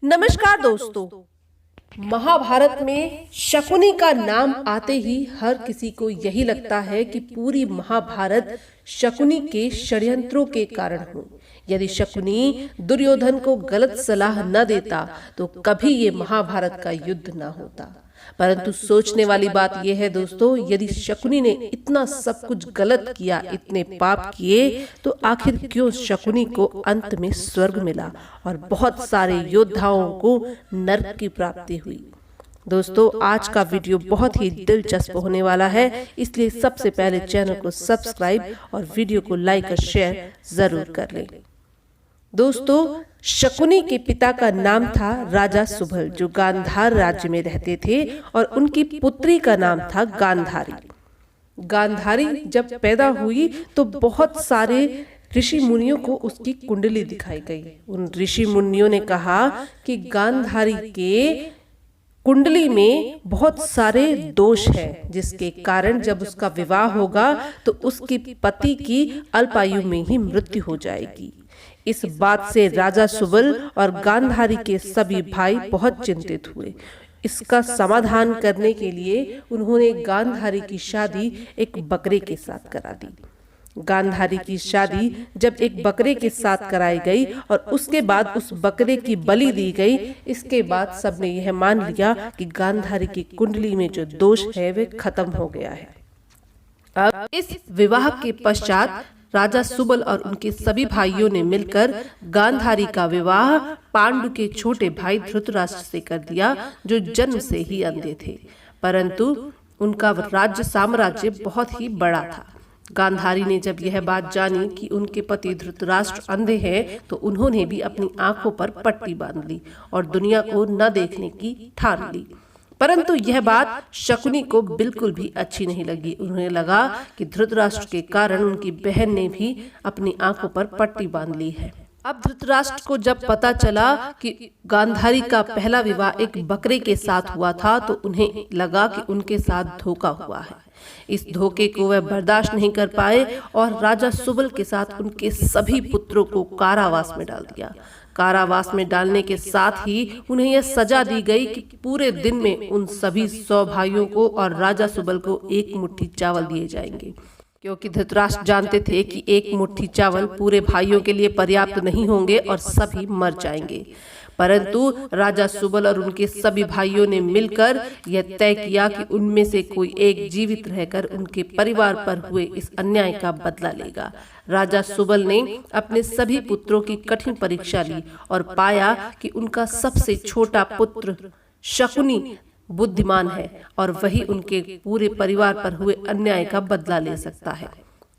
नमस्कार दोस्तों। महाभारत में शकुनी का नाम आते ही हर किसी को यही लगता है कि पूरी महाभारत शकुनी के षड्यंत्रों के कारण हो। यदि शकुनी दुर्योधन को गलत सलाह न देता तो कभी ये महाभारत का युद्ध न होता। परंतु सोचने वाली बात यह है दोस्तों, यदि शकुनी ने इतना सब कुछ गलत किया, इतने पाप किए, तो आखिर क्यों शकुनी को अंत में स्वर्ग मिला और बहुत सारे योद्धाओं को नरक की प्राप्ति हुई। दोस्तों, आज का वीडियो बहुत ही दिलचस्प होने वाला है, इसलिए सबसे पहले चैनल को सब्सक्राइब और वीडियो को लाइक और शेयर जरूर कर लें। दोस्तों, शकुनी के पिता का नाम था राजा सुबल, जो गांधार राज्य में रहते थे, और उनकी पुत्री का नाम था गांधारी। गांधारी जब पैदा हुई तो बहुत सारे ऋषि मुनियों को उसकी कुंडली दिखाई गई। उन ऋषि मुनियों ने कहा कि गांधारी के कुंडली में बहुत सारे दोष हैं, जिसके कारण जब उसका विवाह होगा तो उसके पति की अल्पायु में ही मृत्यु हो जाएगी। इस बात से राजा सुबल और गांधारी के सभी भाई बहुत चिंतित हुए। इसका समाधान करने के लिए उन्होंने गांधारी की शादी एक बकरे के साथ करा दी। गांधारी की शादी जब एक बकरे के साथ कराई गई और उसके बाद उस बकरे की बलि दी गई, इसके बाद सबने यह मान लिया कि गांधारी की कुंडली में जो दोष है वे खत्म हो गया है। अब इस विवाह के पश्चात राजा सुबल और उनके सभी भाइयों ने मिलकर गांधारी का विवाह पांडु के छोटे भाई धृतराष्ट्र से कर दिया, जो जन्म से ही अंधे थे, परंतु उनका राज्य साम्राज्य बहुत ही बड़ा था। गांधारी ने जब यह बात जानी कि उनके पति धृतराष्ट्र अंधे हैं, तो उन्होंने भी अपनी आंखों पर पट्टी बांध ली और दुनिया को न देखने की ठान ली। परंतु यह बात शकुनी को बिल्कुल भी अच्छी नहीं लगी। उन्हें लगा कि धृतराष्ट्र के कारण उनकी बहन ने भी अपनी आंखों पर पट्टी बांध ली है। अब धृतराष्ट्र को जब पता चला कि गांधारी का पहला विवाह एक बकरे के साथ हुआ था, तो उन्हें लगा कि उनके साथ धोखा हुआ है। इस धोखे को वह बर्दाश्त नहीं कर पाए और राजा सुबल के साथ उनके सभी पुत्रों को कारावास में डाल दिया। कारावास में डालने के साथ ही उन्हें यह सजा दी गई कि पूरे दिन में उन सभी 100 भाइयों को और राजा सुबल को एक मुट्ठी चावल दिए जाएंगे, क्योंकि धृतराष्ट्र जानते थे कि एक मुट्ठी चावल पूरे भाइयों के लिए पर्याप्त नहीं होंगे और सभी मर जाएंगे। परंतु राजा सुबल और उनके सभी भाइयों ने मिलकर यह तय किया कि उनमें से कोई एक जीवित रहकर उनके परिवार पर हुए इस अन्याय का बदला लेगा। राजा सुबल ने अपने सभी पुत्रों की कठिन परीक्षा ली और पाया कि उनका सबसे छोटा पुत्र शकुनी बुद्धिमान है और वही उनके पूरे परिवार पर हुए अन्याय का बदला ले सकता है।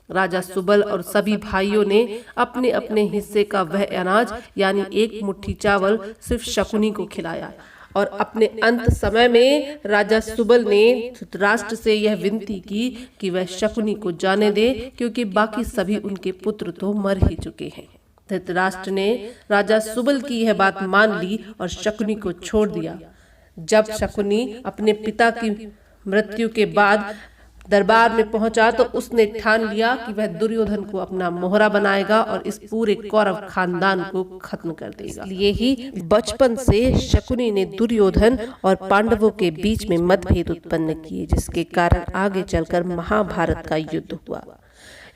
राजा सुबल और सभी भाइयों ने अपने अपने हिस्से का वह अनाज यानी एक मुट्ठी चावल सिर्फ शकुनी को खिलाया और अपने अंत समय में राजा सुबल ने धृतराष्ट्र से यह विनती की कि वह शकुनी को जाने दे, क्योंकि बाकी सभी उनके पुत्र तो मर ही चुके हैं। धृतराष्ट्र ने राजा सुबल की यह बात मान ली और शकुनी को छोड़ दिया। जब शकुनी अपने पिता की मृत्यु के बाद दरबार में पहुंचा तो उसने ठान लिया कि वह दुर्योधन को अपना मोहरा बनाएगा और इस पूरे कौरव खानदान को खत्म कर देगा। इसलिए ही बचपन से शकुनी ने दुर्योधन और पांडवों के बीच में मतभेद उत्पन्न किए, जिसके कारण आगे चलकर महाभारत का युद्ध हुआ।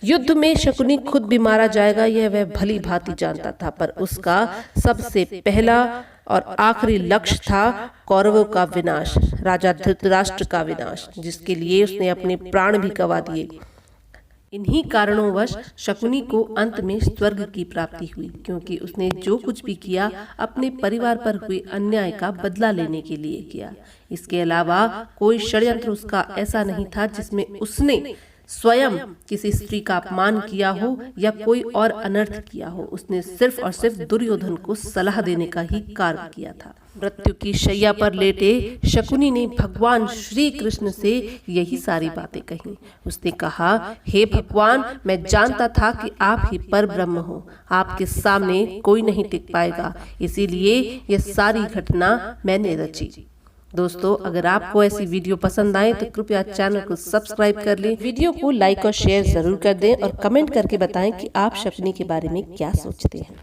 युद्ध में शकुनी खुद भी मारा जाएगा, यह वह भली भांति जानता था, पर उसका सबसे पहला और आखिरी लक्ष्य था कौरवों का विनाश, राजा धृतराष्ट्र का विनाश, जिसके लिए उसने अपने प्राण भी गंवा दिए। इन्हीं कारणोंवश शकुनी को अंत में स्वर्ग की प्राप्ति हुई, क्योंकि उसने जो कुछ भी किया अपने परिवार पर हुए अन्याय का बदला लेने के लिए किया। इसके अलावा कोई षड्यंत्र उसका ऐसा नहीं था जिसमें उसने स्वयं किसी स्त्री का अपमान किया हो या कोई और अनर्थ किया हो। उसने सिर्फ और सिर्फ दुर्योधन को सलाह देने का ही कार्य किया था। मृत्यु की शैया पर लेटे शकुनी ने भगवान श्री कृष्ण से यही सारी बातें कही। उसने कहा, हे भगवान, मैं जानता था कि आप ही पर ब्रह्म हो, आपके सामने कोई नहीं टिक पाएगा, इसीलिए यह सारी घटना मैंने रची। दोस्तों, अगर आपको ऐसी वीडियो पसंद आए तो कृपया चैनल को सब्सक्राइब कर लें, वीडियो को लाइक और शेयर जरूर कर दें और कमेंट करके बताएं कि आप शकुनी के बारे में क्या सोचते हैं।